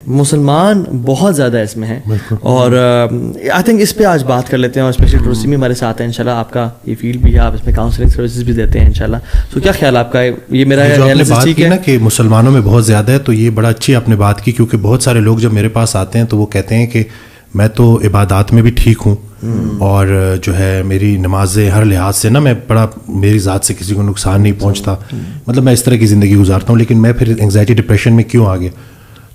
مسلمان بہت زیادہ اس میں ہیں, اور آئی تھنک اس پہ آج بات کر لیتے ہیں, اور اسپیشلی روسی میں ہمارے ساتھ ہیں انشاءاللہ. آپ کا یہ فیلڈ بھی ہے, آپ اس میں کاؤنسلنگ سروسز بھی دیتے ہیں انشاءاللہ. تو کیا خیال آپ کا ہے, یہ میرا بات کی نا کہ مسلمانوں میں بہت زیادہ ہے, تو یہ بڑا اچھی آپ نے بات کی, کیونکہ بہت سارے لوگ جب میرے پاس آتے ہیں تو وہ کہتے ہیں کہ میں تو عبادات میں بھی ٹھیک ہوں, اور جو ہے میری نمازیں ہر لحاظ سے نا میں بڑا, میری ذات سے کسی کو نقصان نہیں پہنچتا, مطلب میں اس طرح کی زندگی گزارتا ہوں, لیکن میں پھر انگزائٹی ڈپریشن میں کیوں آ گیا؟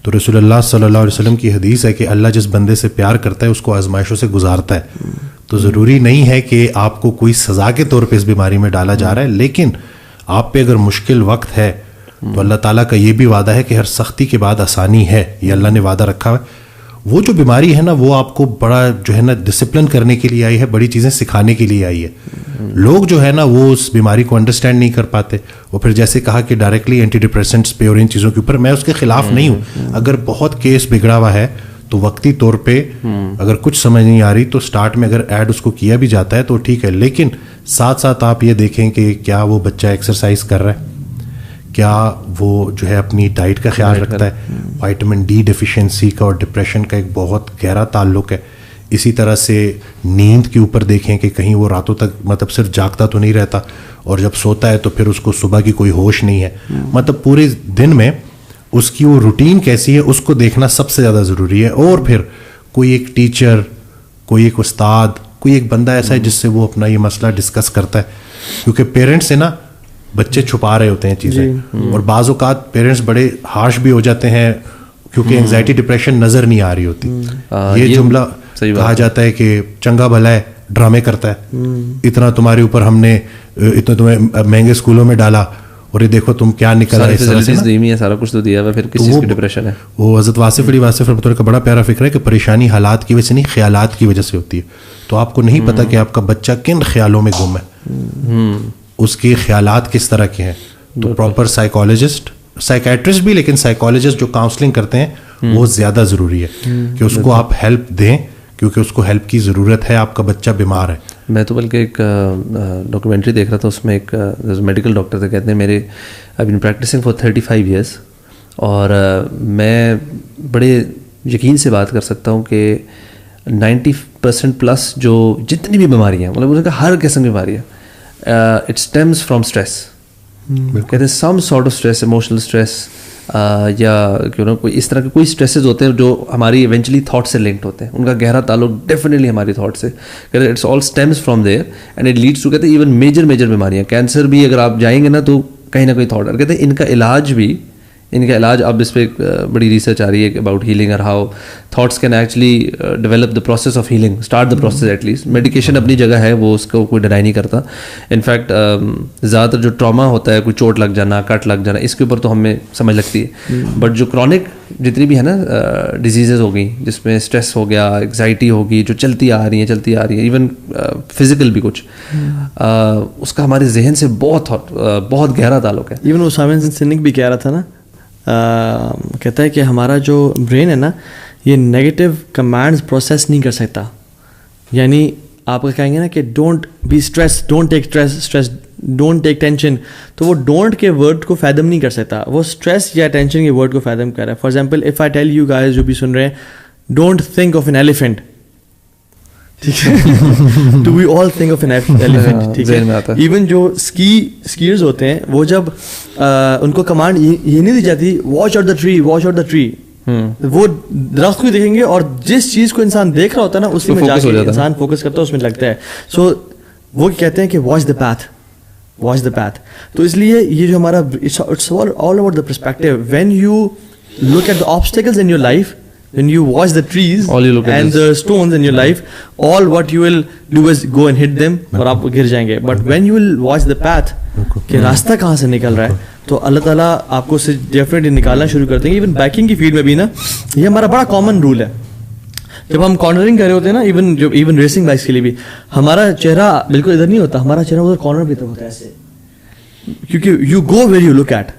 تو رسول اللہ صلی اللہ علیہ وسلم کی حدیث ہے کہ اللہ جس بندے سے پیار کرتا ہے اس کو آزمائشوں سے گزارتا ہے. تو ضروری نہیں ہے کہ آپ کو کوئی سزا کے طور پہ اس بیماری میں ڈالا جا رہا ہے, لیکن آپ پہ اگر مشکل وقت ہے تو اللہ تعالیٰ کا یہ بھی وعدہ ہے کہ ہر سختی کے بعد آسانی ہے, یہ اللہ نے وعدہ رکھا ہے. وہ جو بیماری ہے نا وہ آپ کو بڑا جو ہے نا ڈسپلن کرنے کے لیے آئی ہے, بڑی چیزیں سکھانے کے لیے آئی ہے. لوگ جو ہے نا وہ اس بیماری کو انڈرسٹینڈ نہیں کر پاتے. وہ پھر جیسے کہا کہ ڈائریکٹلی اینٹی ڈپریسنٹس پہ اور ان چیزوں کے اوپر میں اس کے خلاف نہیں ہوں. اگر بہت کیس بگڑا ہوا ہے تو وقتی طور پہ اگر کچھ سمجھ نہیں آ رہی تو سٹارٹ میں اگر ایڈ اس کو کیا بھی جاتا ہے تو ٹھیک ہے, لیکن ساتھ ساتھ آپ یہ دیکھیں کہ کیا وہ بچہ ایکسرسائز کر رہا ہے, کیا وہ جو ہے اپنی ڈائٹ کا خیال رکھتا ہے. وائٹامن ڈی ڈیفیشینسی کا اور ڈپریشن کا ایک بہت گہرا تعلق ہے. اسی طرح سے نیند کے اوپر دیکھیں کہ کہیں وہ راتوں تک مطلب صرف جاگتا تو نہیں رہتا, اور جب سوتا ہے تو پھر اس کو صبح کی کوئی ہوش نہیں ہے. مطلب پورے دن میں اس کی وہ روٹین کیسی ہے اس کو دیکھنا سب سے زیادہ ضروری ہے. اور پھر کوئی ایک ٹیچر, کوئی ایک استاد, کوئی ایک بندہ ایسا ہے جس سے وہ اپنا یہ مسئلہ ڈسکس کرتا ہے, کیونکہ پیرنٹس سے نا بچے چھپا رہے ہوتے ہیں چیزیں, اور بعض اوقات پیرنٹس بڑے ہارش بھی ہو جاتے ہیں کیونکہ انگزائٹی ڈپریشن نظر نہیں آ رہی ہوتی. یہ جملہ کہا جاتا ہے کہ چنگا بھلا ہے ڈرامے کرتا ہے, اتنا تمہارے اوپر ہم نے اتنا تمہیں مہنگے اسکولوں میں ڈالا اور یہ دیکھو تم کیا نکل رہا ہے, سارا کچھ تو دیا ہوا, پھر کس چیز کی ڈپریشن ہے. وہ حضرت واصف علی واصف رحمۃ اللہ کا بڑا پیارا فکر ہے کہ پریشانی حالات کی وجہ سے نہیں خیالات کی وجہ سے ہوتی ہے. تو آپ کو نہیں پتا کہ آپ کا بچہ کن خیالوں میں گم ہے, اس کے خیالات کس طرح کے ہیں. تو پراپر سائیکالوجسٹ, سائیکیٹرسٹ بھی, لیکن سائیکالوجسٹ جو کاؤنسلنگ کرتے ہیں وہ زیادہ ضروری ہے کہ اس کو آپ ہیلپ دیں, کیونکہ اس کو ہیلپ کی ضرورت ہے, آپ کا بچہ بیمار ہے. میں تو بلکہ ایک ڈاکومنٹری دیکھ رہا تھا, اس میں ایک میڈیکل ڈاکٹر تھے, کہتے ہیں میرے آئی بین پریکٹسنگ فار 35 ایئرس, اور میں بڑے یقین سے بات کر سکتا ہوں کہ 90% پلس جو جتنی بھی بیماریاں, مطلب ان کا ہر قسم کی بیماریاں, اٹ اسٹیمز فرام اسٹریس. کہتے ہیں some sort of stress, emotional stress, یا کیوں نہ کوئی اس طرح کے کوئی اسٹریسز ہوتے ہیں جو ہماری ایونچولی تھاٹ سے لنکڈ ہوتے ہیں, ان کا گہرا تعلق ڈیفینیٹلی ہماری تھاٹ سے. کہتے ہیں it's all stems from there and it leads to, کہتے ہیں ایون میجر بیماریاں, کینسر بھی اگر آپ جائیں گے نا تو کہیں نہ کہیں تھاٹ. کہتے ہیں ان کا علاج اب اس پہ ایک بڑی ریسرچ آ رہی ہے اباؤٹ ہیلنگ, اور how thoughts can actually develop the process of healing, start the process at least. Medication اپنی جگہ ہے, وہ اس کو کوئی ڈینائی نہیں کرتا. انفیکٹ زیادہ تر جو ٹراما ہوتا ہے, کوئی چوٹ لگ جانا, کٹ لگ جانا, اس کے اوپر تو ہمیں سمجھ لگتی ہے, بٹ جو کرونک جتنی بھی ہے نا ڈیزیزز ہو گئی, جس میں اسٹریس ہو گیا, انگزائٹی ہوگی, جو چلتی آ رہی ہیں, ایون فزیکل بھی کچھ, اس کا ہمارے ذہن سے بہت گہرا تعلق ہے. ایون اسامہ بن سنک بھی کہہ رہا تھا نا, کہتا ہے کہ ہمارا جو برین ہے نا یہ نیگیٹو کمانڈز پروسیس نہیں کر سکتا. یعنی آپ کہیں گے نا کہ don't be stress, don't take stress, don't take tension, تو وہ ڈونٹ کے ورڈ کو فیدم نہیں کر سکتا, وہ اسٹریس یا ٹینشن کے ورڈ کو فیدم کر رہا ہے. For example if I tell you guys جو بھی سن رہے ہیں, don't think of an elephant, ٹھیک ہے, to we all think of an elephant, ٹھیک ہے. ایون جو اسکیئرز ہوتے ہیں وہ جب ان کو کمانڈ یہ نہیں دی جاتی watch out the tree, watch out the tree, وہ درخت کو دیکھیں گے اور جس چیز کو انسان دیکھ رہا ہوتا ہے نا اسی میں جا کے انسان فوکس کرتا ہے, اس میں لگتا ہے. سو وہ کہتے ہیں کہ watch the path, watch the path. تو اس لیے یہ جو ہمارا it's all over the perspective. When you look at the obstacles in your life, when you watch the trees and the stones in your life, all what you will do is go and hit them اور آپ گر جائیں گے. But when you will watch the path کہ راستہ کہاں سے نکل رہا ہے, تو اللہ تعالیٰ آپ کو اسے ڈیفینیٹلی نکالنا شروع کر دیں گے. ایون بائکنگ کی فیلڈ میں بھی نا یہ ہمارا بڑا کامن رول ہے. جب ہم کارنرنگ کر رہے ہوتے ہیں نا, ایون ریسنگ بائکس کے لیے بھی, ہمارا چہرہ بالکل ادھر نہیں ہوتا, ہمارا چہرہ ادھر کارنر پہ ہوتا ہے ایسے, کیونکہ you go where you look at,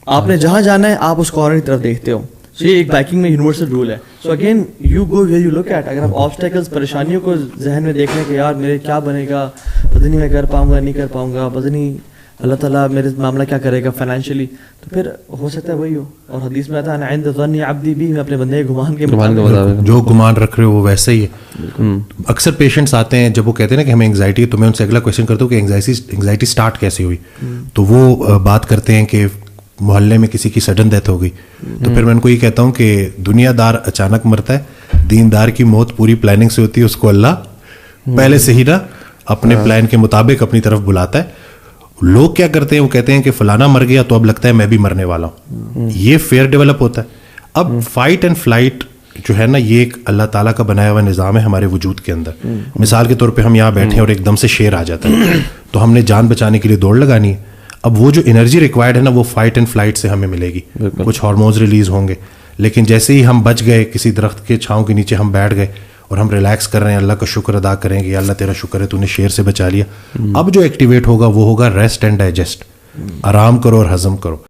آپ نے جہاں جانا ہے آپ اس کارنر کی طرف دیکھتے ہو. سو یہ ایک بائکنگ میں یونیورسل رول ہے. So again you go where you look at. اگر آپ آبسٹیکلس, پریشانیوں کو ذہن میں دیکھ لیں کہ یار میرے کیا بنے گا, پتہ نہیں میں کر پاؤں گا نہیں کر پاؤں گا, پتہ نہیں اللہ تعالیٰ میرے معاملہ کیا کرے گا فائنینشلی, تو پھر ہو سکتا ہے وہی ہو. اور حدیث میں آتا ہے عند ظن عبدی بھی, میں اپنے بندے کے گمان کے مطابق جو گمان رکھ رہے ہو وہ ویسے ہی ہے. اکثر پیشنٹس آتے ہیں جب وہ کہتے ہیں نا کہ ہمیں انگزائٹی ہے, تو میں ان سے اگلا کویشچن کرتا ہوں کہ انگزائٹی اسٹارٹ کیسے ہوئی, تو وہ بات کرتے ہیں کہ محلے میں کسی کی سڈن ڈیتھ ہو گئی. تو پھر میں ان کو یہ کہتا ہوں کہ دنیا دار اچانک مرتا ہے, دیندار کی موت پوری پلاننگ سے ہوتی ہے, اس کو اللہ پہلے سے ہی نا اپنے پلان کے مطابق اپنی طرف بلاتا ہے. لوگ کیا کرتے ہیں, وہ کہتے ہیں کہ فلانا مر گیا تو اب لگتا ہے میں بھی مرنے والا ہوں. یہ فیئر ڈیولپ ہوتا ہے. اب فائٹ اینڈ فلائٹ جو ہے نا, یہ ایک اللہ تعالیٰ کا بنایا ہوا نظام ہے ہمارے وجود کے اندر. مثال کے طور پہ ہم یہاں بیٹھے ہیں اور ایک دم سے شیر آ جاتا ہے, تو ہم نے جان بچانے کے لیے دوڑ لگانی ہے. اب وہ جو انرجی ریکوائرڈ ہے نا, وہ فائٹ اینڈ فلائٹ سے ہمیں ملے گی. کچھ ہارمونز ریلیز ہوں گے, لیکن جیسے ہی ہم بچ گئے, کسی درخت کے چھاؤں کے نیچے ہم بیٹھ گئے اور ہم ریلیکس کر رہے ہیں, اللہ کا شکر ادا کریں گے, اللہ تیرا شکر ہے تو نے شیر سے بچا لیا. اب جو ایکٹیویٹ ہوگا وہ ہوگا ریسٹ اینڈ ڈائجسٹ, آرام کرو اور ہضم کرو.